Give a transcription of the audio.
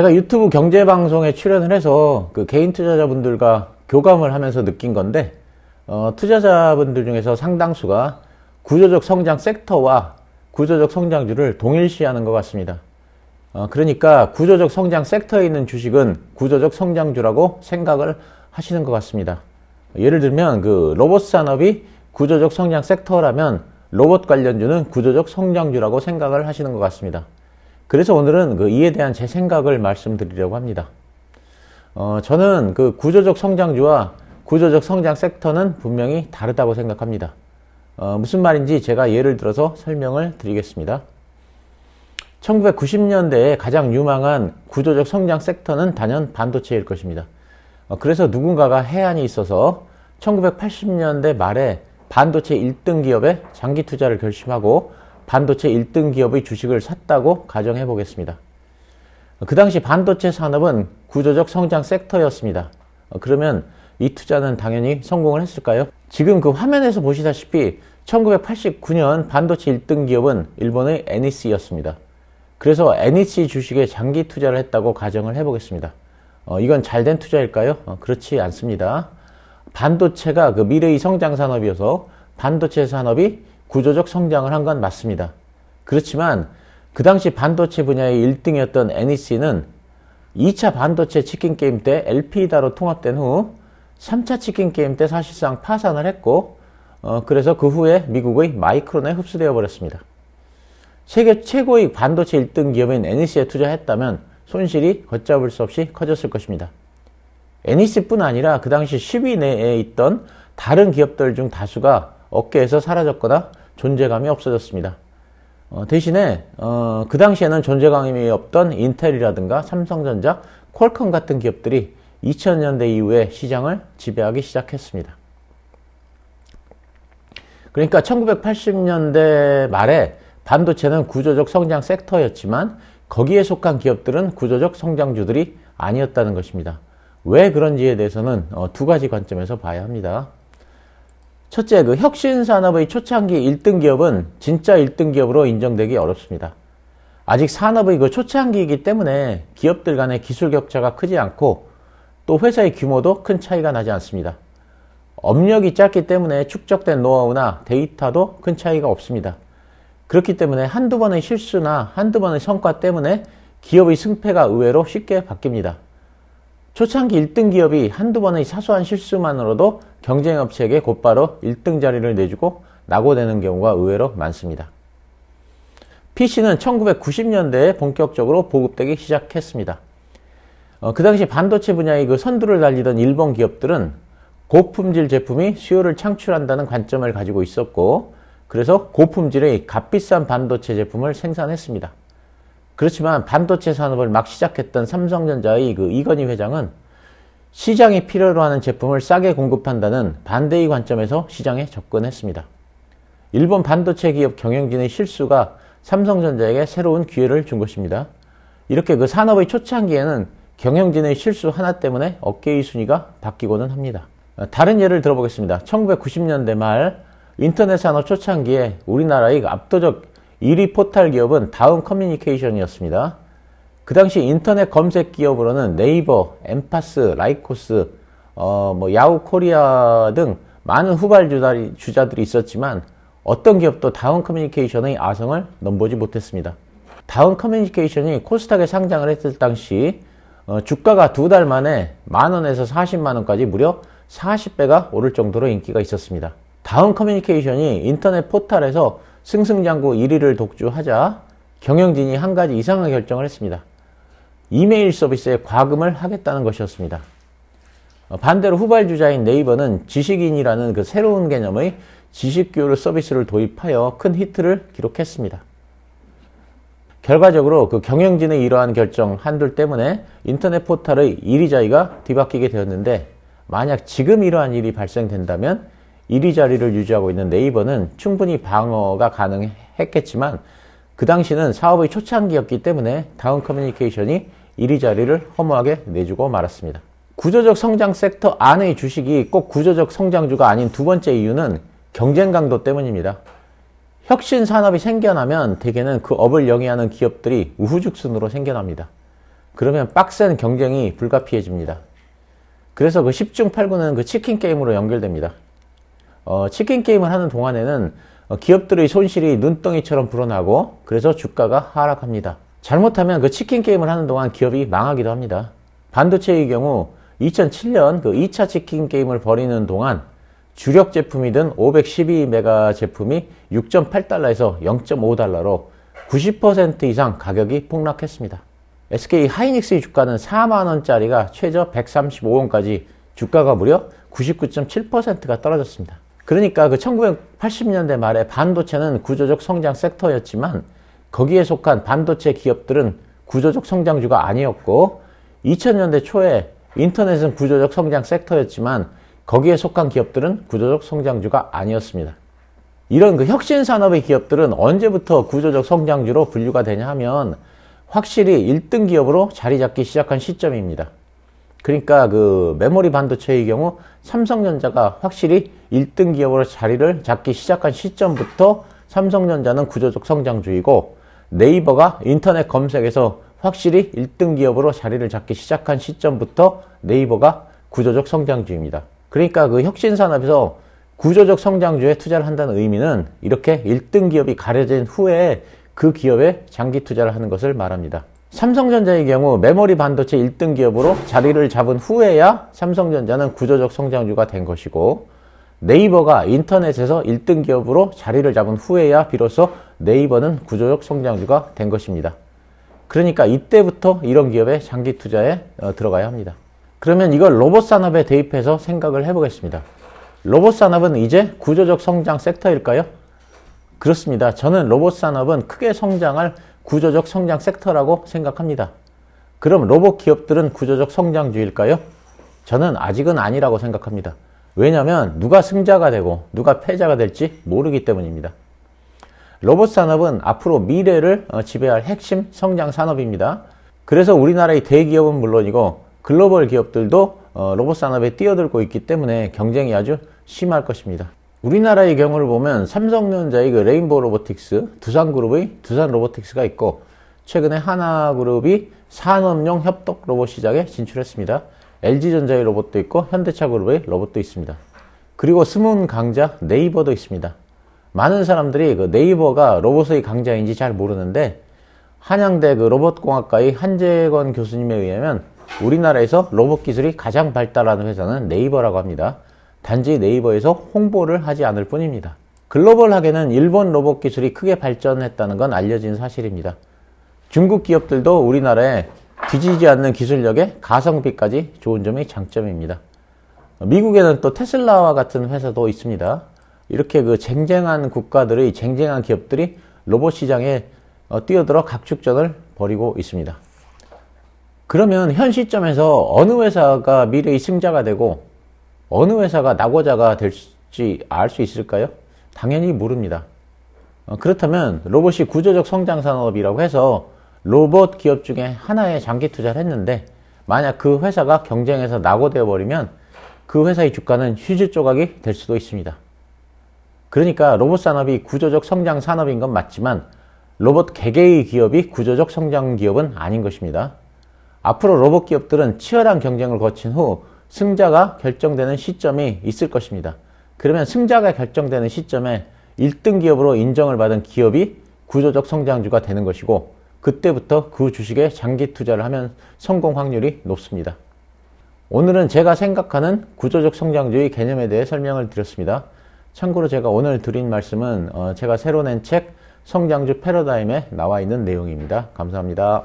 제가 유튜브 경제방송에 출연을 해서 그 개인 투자자분들과 교감을 하면서 느낀 건데, 투자자분들 중에서 상당수가 구조적 성장 섹터와 구조적 성장주를 동일시하는 것 같습니다. 그러니까 구조적 성장 섹터에 있는 주식은 구조적 성장주라고 생각을 하시는 것 같습니다. 예를 들면 그 로봇 산업이 구조적 성장 섹터라면 로봇 관련주는 구조적 성장주라고 생각을 하시는 것 같습니다. 그래서 오늘은 이에 대한 제 생각을 말씀드리려고 합니다. 저는 그 구조적 성장주와 구조적 성장 섹터는 분명히 다르다고 생각합니다. 무슨 말인지 제가 예를 들어서 설명을 드리겠습니다. 1990년대에 가장 유망한 구조적 성장 섹터는 단연 반도체일 것입니다. 그래서 누군가가 해안이 있어서 1980년대 말에 반도체 1등 기업에 장기 투자를 결심하고 반도체 1등 기업의 주식을 샀다고 가정해 보겠습니다. 그 당시 반도체 산업은 구조적 성장 섹터였습니다. 그러면 이 투자는 당연히 성공을 했을까요? 지금 그 화면에서 보시다시피 1989년 반도체 1등 기업은 일본의 NEC였습니다. 그래서 NEC 주식에 장기 투자를 했다고 가정을 해보겠습니다. 이건 잘된 투자일까요? 그렇지 않습니다. 반도체가 그 미래의 성장 산업이어서 반도체 산업이 구조적 성장을 한 건 맞습니다. 그렇지만 그 당시 반도체 분야의 1등이었던 NEC는 2차 반도체 치킨 게임 때 엘피다로 통합된 후 3차 치킨 게임 때 사실상 파산을 했고, 그래서 그 후에 미국의 마이크론에 흡수되어 버렸습니다. 세계 최고의 반도체 1등 기업인 NEC에 투자했다면 손실이 걷잡을 수 없이 커졌을 것입니다. NEC뿐 아니라 그 당시 10위 내에 있던 다른 기업들 중 다수가 업계에서 사라졌거나 존재감이 없어졌습니다. 대신에 그 당시에는 존재감이 없던 인텔이라든가 삼성전자, 퀄컴 같은 기업들이 2000년대 이후에 시장을 지배하기 시작했습니다. 그러니까 1980년대 말에 반도체는 구조적 성장 섹터였지만 거기에 속한 기업들은 구조적 성장주들이 아니었다는 것입니다. 왜 그런지에 대해서는 두 가지 관점에서 봐야 합니다. 첫째, 그 혁신산업의 초창기 1등 기업은 진짜 1등 기업으로 인정되기 어렵습니다. 아직 산업의 그 초창기이기 때문에 기업들 간의 기술 격차가 크지 않고 또 회사의 규모도 큰 차이가 나지 않습니다. 업력이 짧기 때문에 축적된 노하우나 데이터도 큰 차이가 없습니다. 그렇기 때문에 한두 번의 실수나 한두 번의 성과 때문에 기업의 승패가 의외로 쉽게 바뀝니다. 초창기 1등 기업이 한두 번의 사소한 실수만으로도 경쟁업체에게 곧바로 1등 자리를 내주고 낙오되는 경우가 의외로 많습니다. PC는 1990년대에 본격적으로 보급되기 시작했습니다. 그 당시 반도체 분야의 그 선두를 달리던 일본 기업들은 고품질 제품이 수요를 창출한다는 관점을 가지고 있었고, 그래서 고품질의 값비싼 반도체 제품을 생산했습니다. 그렇지만 반도체 산업을 막 시작했던 삼성전자의 그 이건희 회장은 시장이 필요로 하는 제품을 싸게 공급한다는 반대의 관점에서 시장에 접근했습니다. 일본 반도체 기업 경영진의 실수가 삼성전자에게 새로운 기회를 준 것입니다. 이렇게 그 산업의 초창기에는 경영진의 실수 하나 때문에 업계의 순위가 바뀌고는 합니다. 다른 예를 들어보겠습니다. 1990년대 말 인터넷 산업 초창기에 우리나라의 압도적 1위 포탈 기업은 다음 커뮤니케이션이었습니다. 그 당시 인터넷 검색 기업으로는 네이버, 엠파스, 라이코스, 야후 코리아 등 많은 후발주자들이 있었지만 어떤 기업도 다음 커뮤니케이션의 아성을 넘보지 못했습니다. 다음 커뮤니케이션이 코스닥에 상장을 했을 당시 주가가 두 달 만에 만원에서 40만원까지 무려 40배가 오를 정도로 인기가 있었습니다. 다음 커뮤니케이션이 인터넷 포털에서 승승장구 1위를 독주하자 경영진이 한 가지 이상한 결정을 했습니다. 이메일 서비스에 과금을 하겠다는 것이었습니다. 반대로 후발주자인 네이버는 지식인이라는 그 새로운 개념의 지식교류 서비스를 도입하여 큰 히트를 기록했습니다. 결과적으로 그 경영진의 이러한 결정 한둘 때문에 인터넷 포털의 1위 자리가 뒤바뀌게 되었는데, 만약 지금 이러한 일이 발생된다면 1위 자리를 유지하고 있는 네이버는 충분히 방어가 가능했겠지만 그 당시는 사업의 초창기였기 때문에 다음 커뮤니케이션이 1위 자리를 허무하게 내주고 말았습니다. 구조적 성장 섹터 안의 주식이 꼭 구조적 성장주가 아닌 두 번째 이유는 경쟁 강도 때문입니다. 혁신 산업이 생겨나면 대개는 그 업을 영위하는 기업들이 우후죽순으로 생겨납니다. 그러면 빡센 경쟁이 불가피해집니다. 그래서 그 10중 8구는 그 치킨 게임으로 연결됩니다. 치킨 게임을 하는 동안에는 기업들의 손실이 눈덩이처럼 불어나고 그래서 주가가 하락합니다. 잘못하면 그 치킨 게임을 하는 동안 기업이 망하기도 합니다. 반도체의 경우 2007년 그 2차 치킨 게임을 벌이는 동안 주력 제품이던 512메가 제품이 6.8달러에서 0.5달러로 90% 이상 가격이 폭락했습니다. SK 하이닉스의 주가는 4만원짜리가 최저 135원까지 주가가 무려 99.7%가 떨어졌습니다. 그러니까 그 1980년대 말에 반도체는 구조적 성장 섹터였지만 거기에 속한 반도체 기업들은 구조적 성장주가 아니었고 2000년대 초에 인터넷은 구조적 성장 섹터였지만 거기에 속한 기업들은 구조적 성장주가 아니었습니다. 이런 그 혁신 산업의 기업들은 언제부터 구조적 성장주로 분류가 되냐 하면 확실히 1등 기업으로 자리 잡기 시작한 시점입니다. 그러니까 그 메모리 반도체의 경우 삼성전자가 확실히 1등 기업으로 자리를 잡기 시작한 시점부터 삼성전자는 구조적 성장주이고 네이버가 인터넷 검색에서 확실히 1등 기업으로 자리를 잡기 시작한 시점부터 네이버가 구조적 성장주입니다. 그러니까 그 혁신 산업에서 구조적 성장주에 투자를 한다는 의미는 이렇게 1등 기업이 가려진 후에 그 기업에 장기 투자를 하는 것을 말합니다. 삼성전자의 경우 메모리 반도체 1등 기업으로 자리를 잡은 후에야 삼성전자는 구조적 성장주가 된 것이고 네이버가 인터넷에서 1등 기업으로 자리를 잡은 후에야 비로소 네이버는 구조적 성장주가 된 것입니다. 그러니까 이때부터 이런 기업에 장기 투자에 들어가야 합니다. 그러면 이걸 로봇 산업에 대입해서 생각을 해보겠습니다. 로봇 산업은 이제 구조적 성장 섹터일까요? 그렇습니다. 저는 로봇 산업은 크게 성장할 구조적 성장 섹터라고 생각합니다. 그럼 로봇 기업들은 구조적 성장주일까요? 저는 아직은 아니라고 생각합니다. 왜냐하면 누가 승자가 되고 누가 패자가 될지 모르기 때문입니다. 로봇 산업은 앞으로 미래를 지배할 핵심 성장 산업입니다. 그래서 우리나라의 대기업은 물론이고 글로벌 기업들도 로봇 산업에 뛰어들고 있기 때문에 경쟁이 아주 심할 것입니다. 우리나라의 경우를 보면 삼성전자의 그 레인보우 로보틱스, 두산그룹의 두산 로보틱스가 있고 최근에 하나그룹이 산업용 협동 로봇 시장에 진출했습니다. LG전자의 로봇도 있고 현대차그룹의 로봇도 있습니다. 그리고 스문 강자 네이버도 있습니다. 많은 사람들이 그 네이버가 로봇의 강자인지 잘 모르는데 한양대 그 로봇공학과의 한재건 교수님에 의하면 우리나라에서 로봇 기술이 가장 발달하는 회사는 네이버라고 합니다. 단지 네이버에서 홍보를 하지 않을 뿐입니다. 글로벌하게는 일본 로봇 기술이 크게 발전했다는 건 알려진 사실입니다. 중국 기업들도 우리나라에 뒤지지 않는 기술력에 가성비까지 좋은 점이 장점입니다. 미국에는 또 테슬라와 같은 회사도 있습니다. 이렇게 그 쟁쟁한 국가들의 쟁쟁한 기업들이 로봇 시장에 뛰어들어 각축전을 벌이고 있습니다. 그러면 현 시점에서 어느 회사가 미래의 승자가 되고 어느 회사가 낙오자가 될지 알 수 있을까요? 당연히 모릅니다. 그렇다면 로봇이 구조적 성장 산업이라고 해서 로봇 기업 중에 하나에 장기 투자를 했는데 만약 그 회사가 경쟁에서 낙오되어 버리면 그 회사의 주가는 휴지 조각이 될 수도 있습니다. 그러니까 로봇 산업이 구조적 성장 산업인 건 맞지만 로봇 개개의 기업이 구조적 성장 기업은 아닌 것입니다. 앞으로 로봇 기업들은 치열한 경쟁을 거친 후 승자가 결정되는 시점이 있을 것입니다. 그러면 승자가 결정되는 시점에 1등 기업으로 인정을 받은 기업이 구조적 성장주가 되는 것이고 그때부터 그 주식에 장기 투자를 하면 성공 확률이 높습니다. 오늘은 제가 생각하는 구조적 성장주의 개념에 대해 설명을 드렸습니다. 참고로 제가 오늘 드린 말씀은 제가 새로 낸 책 성장주 패러다임에 나와 있는 내용입니다. 감사합니다.